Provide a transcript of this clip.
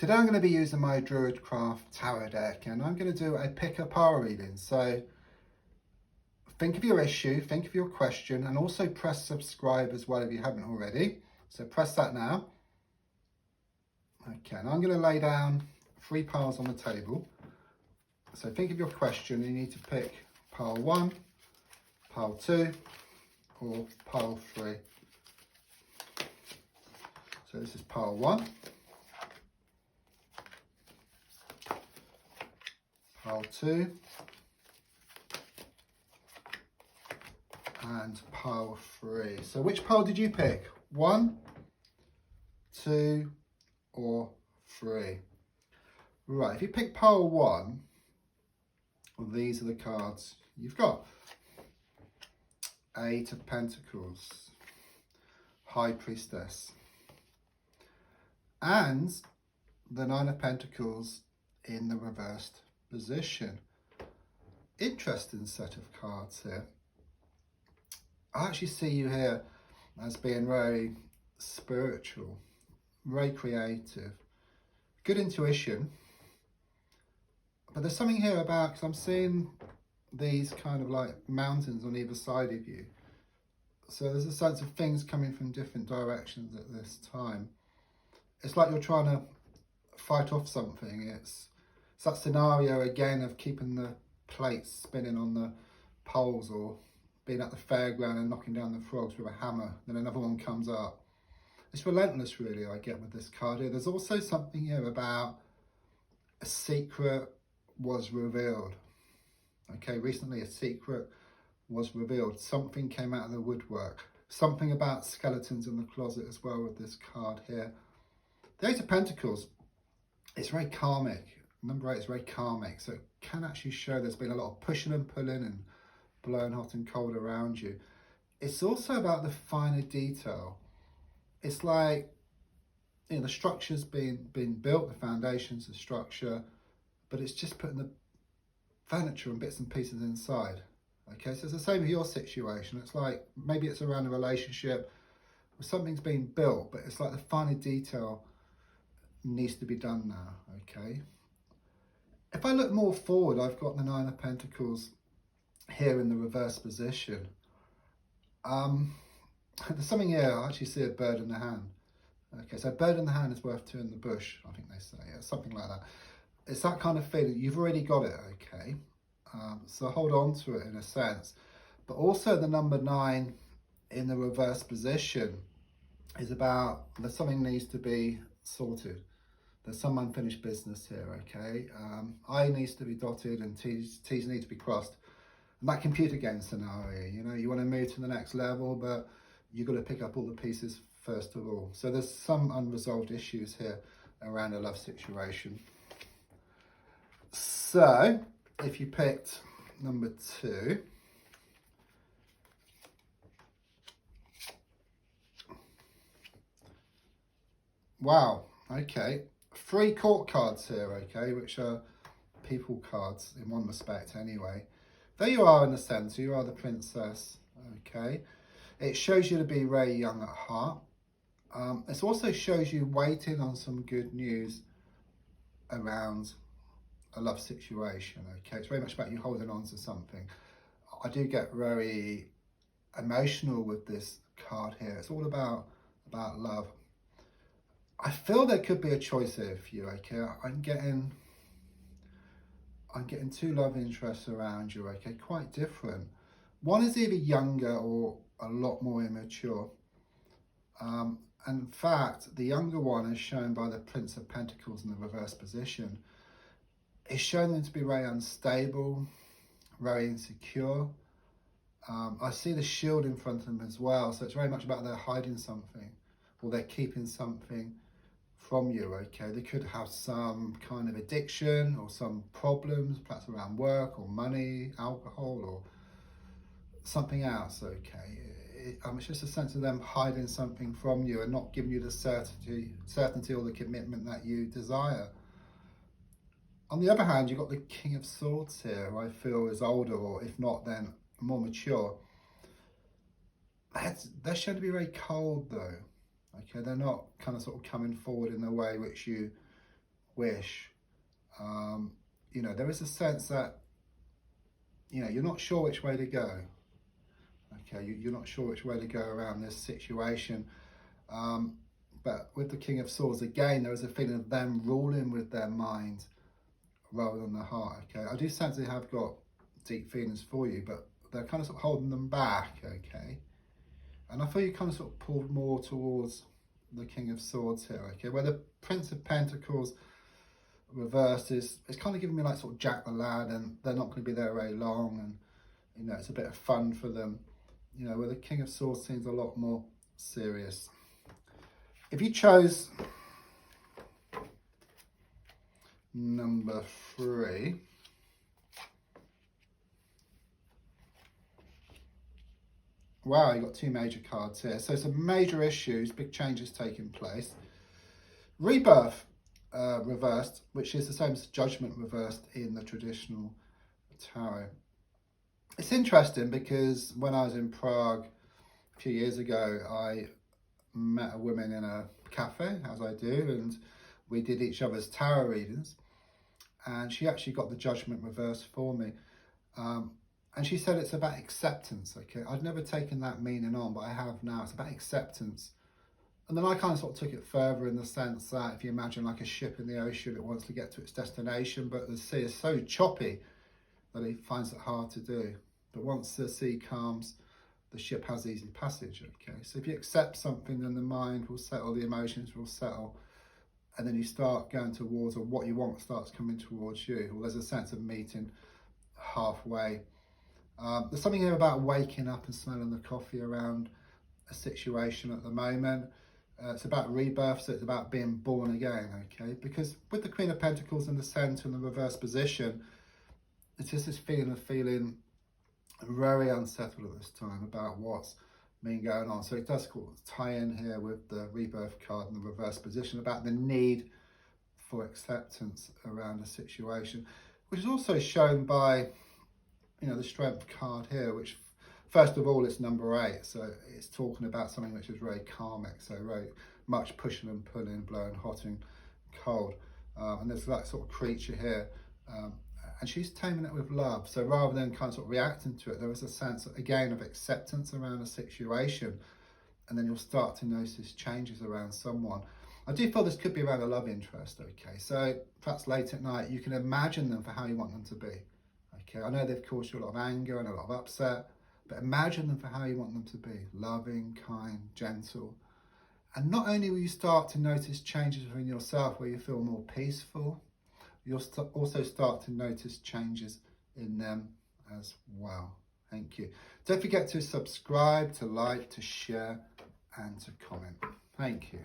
Today I'm going to be using my Druidcraft Tarot deck and I'm going to do a pick-a-pile reading. So think of your issue, think of your question, and also press subscribe as well if you haven't already. So press that now. Okay, and I'm going to lay down 3 piles on the table. So think of your question, you need to pick pile 1, pile 2 or pile 3. So this is pile 1. Pile 2 and pile 3. So which pile did you pick? 1, 2 or 3? Right, if you pick pile 1, well, these are the cards you've got. 8 of Pentacles, High Priestess, and the 9 of Pentacles in the reversed position. Interesting set of cards here. I actually see you here as being very spiritual, very creative, good intuition. But there's something here about, because I'm seeing these kind of like mountains on either side of you. So there's a sense of things coming from different directions at this time. It's like you're trying to fight off something. It's that scenario again of keeping the plates spinning on the poles, or being at the fairground and knocking down the frogs with a hammer, then another one comes up. It's relentless, really, I get with this card here. There's also something here about a secret was revealed. Okay, recently a secret was revealed. Something came out of the woodwork. Something about skeletons in the closet as well with this card here. The 8 of Pentacles, it's very karmic. Number 8 is very karmic, so it can actually show there's been a lot of pushing and pulling and blowing hot and cold around you. It's also about the finer detail. It's like, you know, the structure's been built, the foundation's the structure, but it's just putting the furniture and bits and pieces inside. Okay, so it's the same with your situation. It's like, maybe it's around a relationship where something's been built, but it's like the finer detail needs to be done now. Okay, if I look more forward, I've got the 9 of Pentacles here in the reverse position. There's something here. I actually see a bird in the hand. Okay, so a bird in the hand is worth 2 in the bush, I think they say. Yeah, something like that. It's that kind of feeling. You've already got it. Okay, so hold on to it in a sense. But also the number 9 in the reverse position is about that something needs to be sorted. There's some unfinished business here. Okay, I needs to be dotted and T's need to be crossed. And that computer game scenario, you know, you want to move to the next level, but you've got to pick up all the pieces first of all. So there's some unresolved issues here around a love situation. So if you picked number 2, wow, okay, 3 court cards here, okay, which are people cards in one respect anyway. There you are in the centre, you are the princess, okay. It shows you to be very young at heart. It also shows you waiting on some good news around a love situation, okay. It's very much about you holding on to something. I do get very emotional with this card here. It's all about love. I feel there could be a choice here for you, okay. I'm getting 2 love interests around you, okay, quite different. One is either younger or a lot more immature. And in fact, the younger one is shown by the Prince of Pentacles in the reverse position. It's shown them to be very unstable, very insecure. I see the shield in front of them as well, so it's very much about they're hiding something or they're keeping something from you, okay. They could have some kind of addiction or some problems, perhaps around work or money, alcohol or something else, okay. It's just a sense of them hiding something from you and not giving you the certainty or the commitment that you desire. On the other hand, you've got the King of Swords here, who I feel is older, or if not, then more mature. They're shown to be very cold though. Okay, they're not kind of sort of coming forward in the way which you wish. You know, there is a sense that, you know, you're not sure which way to go. Okay, you're not sure which way to go around this situation. But with the King of Swords, again, there is a feeling of them ruling with their mind rather than their heart. Okay, I do sense they have got deep feelings for you, but they're kind of sort of holding them back. Okay, and I feel you kind of sort of pulled more towards the King of Swords here. Okay, where the Prince of Pentacles reversed is, it's kind of giving me like sort of Jack the Lad, and they're not going to be there very long, and you know, it's a bit of fun for them. You know, where the King of Swords seems a lot more serious. If you chose number 3, wow, you got 2 major cards here. So some major issues, big changes taking place. Rebirth reversed, which is the same as Judgment reversed in the traditional tarot. It's interesting because when I was in Prague a few years ago, I met a woman in a cafe, as I do, and we did each other's tarot readings, and she actually got the Judgment reversed for me, and she said it's about acceptance. Okay, I'd never taken that meaning on, but I have now. It's about acceptance. And then I kind of sort of took it further in the sense that if you imagine like a ship in the ocean, it wants to get to its destination, but the sea is so choppy that it finds it hard to do. But once the sea calms, the ship has easy passage. Okay, so if you accept something, then the mind will settle, the emotions will settle, and then you start going towards, or what you want starts coming towards you. Or there's a sense of meeting halfway. There's something here about waking up and smelling the coffee around a situation at the moment. It's about rebirth, so it's about being born again, okay? Because with the Queen of Pentacles in the centre and the reverse position, it's just this feeling very unsettled at this time about what's been going on. So it does tie in here with the rebirth card in the reverse position about the need for acceptance around a situation, which is also shown by, you know, the Strength card here, which first of all, it's number 8, so it's talking about something which is very karmic, so very much pushing and pulling, blowing hot and cold. And there's that sort of creature here, and she's taming it with love. So rather than kind of sort of reacting to it, there is a sense, again, of acceptance around a situation, and then you'll start to notice changes around someone. I do feel this could be around a love interest, okay? So perhaps late at night, you can imagine them for how you want them to be, okay? I know they've caused you a lot of anger and a lot of upset, but imagine them for how you want them to be. Loving, kind, gentle. And not only will you start to notice changes within yourself where you feel more peaceful, you'll also start to notice changes in them as well. Thank you. Don't forget to subscribe, to like, to share, and to comment. Thank you.